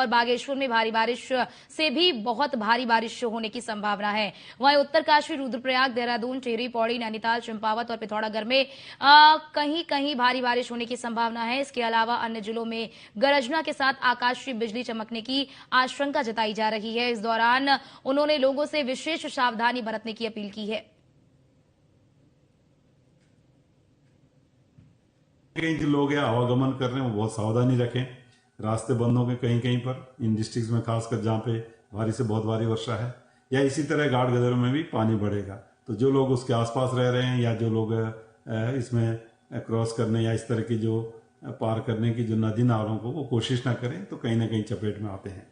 और बागेश्वर में भारी बारिश से भी बहुत भारी बारिश होने की संभावना है। वहीं उत्तरकाशी, रुद्रप्रयाग, देहरादून, टिहरी, पौड़ी, नैनीताल, चंपावत और पिथौरागढ़ में कहीं कहीं भारी बारिश होने की संभावना है। इसके अलावा अन्य जिलों में गरजना के साथ आकाशीय बिजली चमकने की आशंका जताई जा रही है। इस दौरान उन्होंने लोगों से विशेष सावधानी बरतने की अपील की है। कई जो लोग आवागमन कर रहे हैं वो बहुत सावधानी रखें। रास्ते बंद होंगे कहीं कहीं पर, इन डिस्ट्रिक्ट में खासकर जहाँ पे भारी से बहुत भारी वर्षा है, या इसी तरह घाट गदरों में भी पानी बढ़ेगा। तो जो लोग उसके आसपास रह रहे हैं या जो लोग इसमें क्रॉस करने या इस तरह की जो पार करने की जो नदी नालों को वो कोशिश ना करें, तो कहीं ना कहीं चपेट में आते हैं।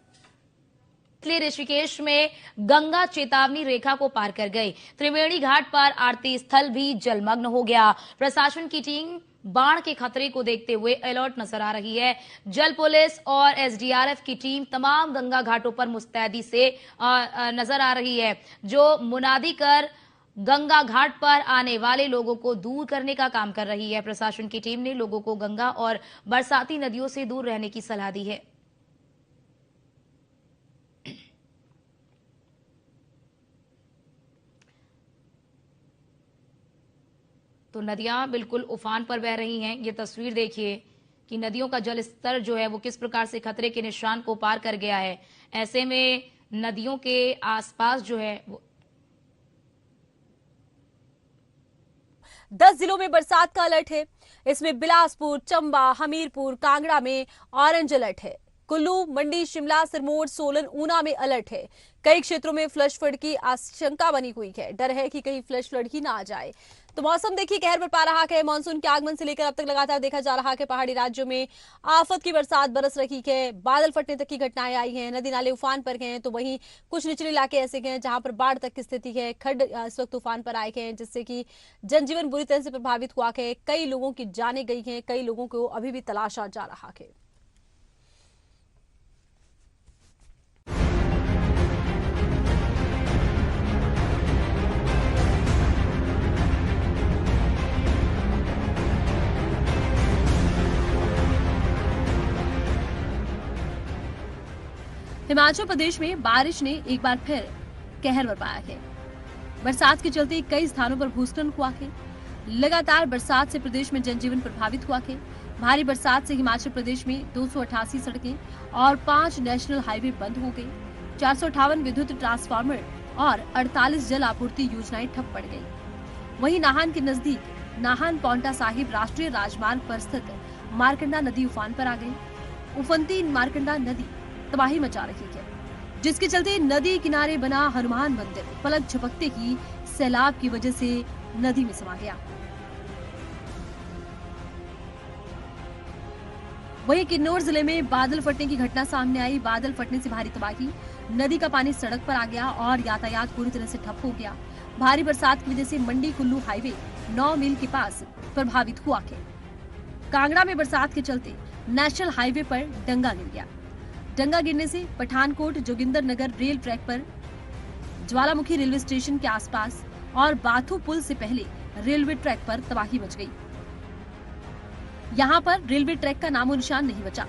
इसलिए ऋषिकेश में गंगा चेतावनी रेखा को पार कर गई। त्रिवेणी घाट पर आरती स्थल भी जलमग्न हो गया। प्रशासन की टीम बाढ़ के खतरे को देखते हुए अलर्ट नजर आ रही है। जल पुलिस और एसडीआरएफ की टीम तमाम गंगा घाटों पर मुस्तैदी से नजर आ रही है, जो मुनादी कर गंगा घाट पर आने वाले लोगों को दूर करने का काम कर रही है। प्रशासन की टीम ने लोगों को गंगा और बरसाती नदियों से दूर रहने की सलाह दी है। तो नदियां बिल्कुल उफान पर बह रही हैं। ये तस्वीर देखिए कि नदियों का जल स्तर जो है वो किस प्रकार से खतरे के निशान को पार कर गया है। ऐसे में नदियों के आसपास जो है वो 10 जिलों में बरसात का अलर्ट है। इसमें बिलासपुर, चंबा, हमीरपुर, कांगड़ा में ऑरेंज अलर्ट है। कुल्लू, मंडी, शिमला, सिरमौर, सोलन, ऊना में अलर्ट है। कई क्षेत्रों में फ्लश फ्लड की आशंका बनी हुई है। डर है कि कहीं फ्लश फ्लड ही ना आ जाए। तो मौसम देखिए कहर बरपा रहा है। मानसून के आगमन से लेकर अब तक लगातार देखा जा रहा है कि पहाड़ी राज्यों में आफत की बरसात बरस रही है। बादल फटने तक की घटनाएं आई हैं। नदी नाले उफान पर हैं, तो वहीं कुछ निचले इलाके ऐसे हैं जहां पर बाढ़ तक की स्थिति है। खड्ड इस वक्त उफान पर आए हैं, जिससे कि जनजीवन बुरी तरह से प्रभावित हुआ है। कई लोगों की जानें गई हैं, कई लोगों को अभी भी तलाशा जा रहा है। हिमाचल प्रदेश में बारिश ने एक बार फिर कहर बरपाया है। बरसात के चलते कई स्थानों पर भूस्खलन हुआ है। लगातार बरसात से प्रदेश में जनजीवन प्रभावित हुआ है। भारी बरसात से हिमाचल प्रदेश में 288 सड़कें और 5 नेशनल हाईवे बंद हो गए। 458 विद्युत ट्रांसफार्मर और 48 जल आपूर्ति योजनाएं ठप पड़ गई। वहीं नाहन के नजदीक नाहन पांवटा साहिब राष्ट्रीय राजमार्ग पर स्थित मारकंडा नदी उफान पर आ गई। उफनती मारकंडा नदी तबाही मचा रही है, जिसके चलते नदी किनारे बना हनुमान मंदिर पलक झपकते ही सैलाब की वजह से नदी में समा गया। वहीं किन्नौर जिले में बादल फटने की घटना सामने आई। बादल फटने से भारी तबाही, नदी का पानी सड़क पर आ गया और यातायात पूरी तरह से ठप हो गया। भारी बरसात की वजह से मंडी कुल्लू हाईवे 9 मील के पास प्रभावित हुआ है। कांगड़ा में बरसात के चलते नेशनल हाईवे पर डंगा गिर गया। डंगा गिरने से पठानकोट जोगिंदर नगर रेल ट्रैक पर, ज्वालामुखी रेलवे स्टेशन के आसपास और बाथू पुल से पहले रेलवे ट्रैक पर तबाही मच गई। यहाँ पर रेलवे ट्रैक का नामो निशान नहीं बचा।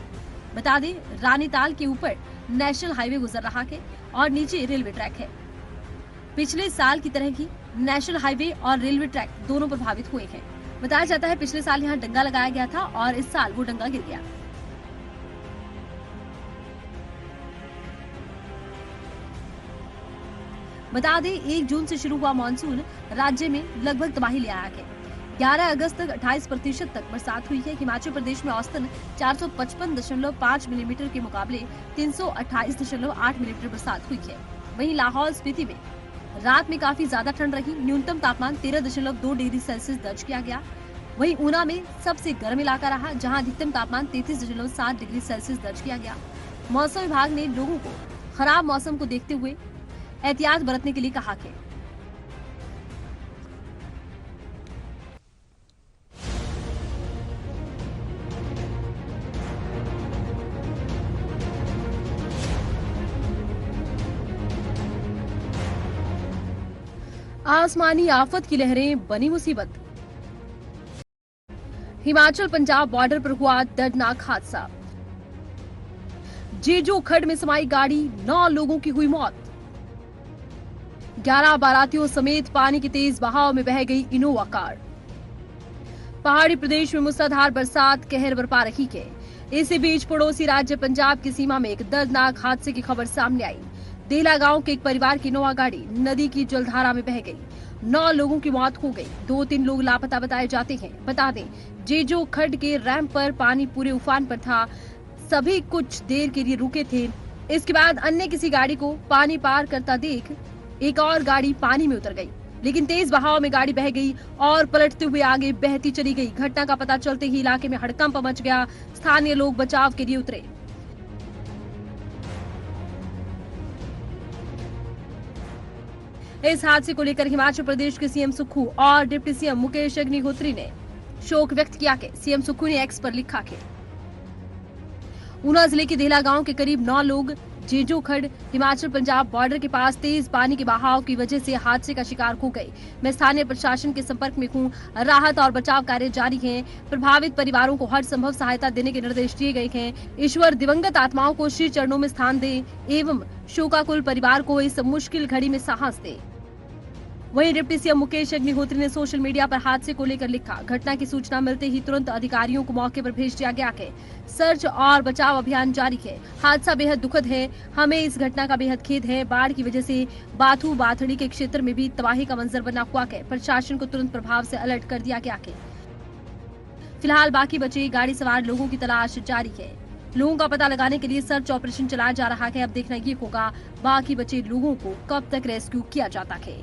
बता दें, रानीताल के ऊपर नेशनल हाईवे गुजर रहा है और नीचे रेलवे ट्रैक है। पिछले साल की तरह ही नेशनल हाईवे और रेलवे ट्रैक दोनों प्रभावित हुए हैं। बताया जाता है पिछले साल यहाँ डंगा लगाया गया था और इस साल वो डंगा गिर गया। बता दें, 1 जून से शुरू हुआ मानसून राज्य में लगभग तबाही ले आया है। 11 अगस्त तक 28% तक बरसात हुई है। हिमाचल प्रदेश में औसतन 455.5 मिलीमीटर के मुकाबले 328.8 मिलीमीटर बरसात हुई है। वहीं लाहौल स्पीति में रात में काफी ज्यादा ठंड रही। न्यूनतम तापमान 13.2 डिग्री सेल्सियस दर्ज किया गया। वहीं ऊना में सबसे गर्म इलाका रहा, जहां अधिकतम तापमान 33.7 डिग्री सेल्सियस दर्ज किया गया। मौसम विभाग ने लोगों को खराब मौसम को देखते हुए एहतियात बरतने के लिए कहा है। आसमानी आफत की लहरें बनी मुसीबत। हिमाचल पंजाब बॉर्डर पर हुआ दर्दनाक हादसा। जेजो खड्ड में समाई गाड़ी, 9 लोगों की हुई मौत। 11 बारातियों समेत पानी के तेज बहाव में बह गई इनोवा कार। पहाड़ी प्रदेश में मूसलाधार बरसात कहर बरपा रही है। इसी बीच पड़ोसी राज्य पंजाब की सीमा में एक दर्दनाक हादसे की खबर सामने आई। देला गांव के एक परिवार की इनोवा गाड़ी नदी की जलधारा में बह गई। 9 लोगों की मौत हो गई। 2-3 लोग लापता बताए जाते हैं। बता दें, जेजो खड्ड के रैंप पर पानी पूरे उफान पर था। सभी कुछ देर के लिए रुके थे। इसके बाद अन्य किसी गाड़ी को पानी पार करता देख एक और गाड़ी पानी में उतर गई, लेकिन तेज बहाव में गाड़ी बह गई और पलटते हुए आगे बहती चली गई। घटना का पता चलते ही इलाके में हड़कंप मच गया। स्थानीय लोग बचाव के लिए उतरे। इस हादसे को लेकर हिमाचल प्रदेश के सीएम सुक्खू और डिप्टी सीएम मुकेश अग्निहोत्री ने शोक व्यक्त किया है। सीएम सुक्खू ने एक्स पर लिखा है, ऊना जिले के देहला गांव के करीब 9 लोग जेजो खड्ड हिमाचल पंजाब बॉर्डर के पास तेज पानी के बहाव की वजह से हादसे का शिकार हो गए। मैं स्थानीय प्रशासन के संपर्क में हूं। राहत और बचाव कार्य जारी है। प्रभावित परिवारों को हर संभव सहायता देने के निर्देश दिए गए हैं। ईश्वर दिवंगत आत्माओं को श्री चरणों में स्थान दे एवं शोकाकुल परिवार को इस मुश्किल घड़ी में साहस दे। वहीं डिप्टी सीएम मुकेश अग्निहोत्री ने सोशल मीडिया पर हादसे को लेकर लिखा, घटना की सूचना मिलते ही तुरंत अधिकारियों को मौके पर भेज दिया गया है। सर्च और बचाव अभियान जारी है। हादसा बेहद दुखद है। हमें इस घटना का बेहद खेद है। बाढ़ की वजह से बाथू बाथड़ी के क्षेत्र में भी तबाही का मंजर बना हुआ है। प्रशासन को तुरंत प्रभाव से अलर्ट कर दिया गया है। फिलहाल बाकी बचे गाड़ी सवार लोगों की तलाश जारी है। लोगों का पता लगाने के लिए सर्च ऑपरेशन चलाया जा रहा है। अब देखना ये होगा बाकी बचे लोगों को कब तक रेस्क्यू किया जाता है।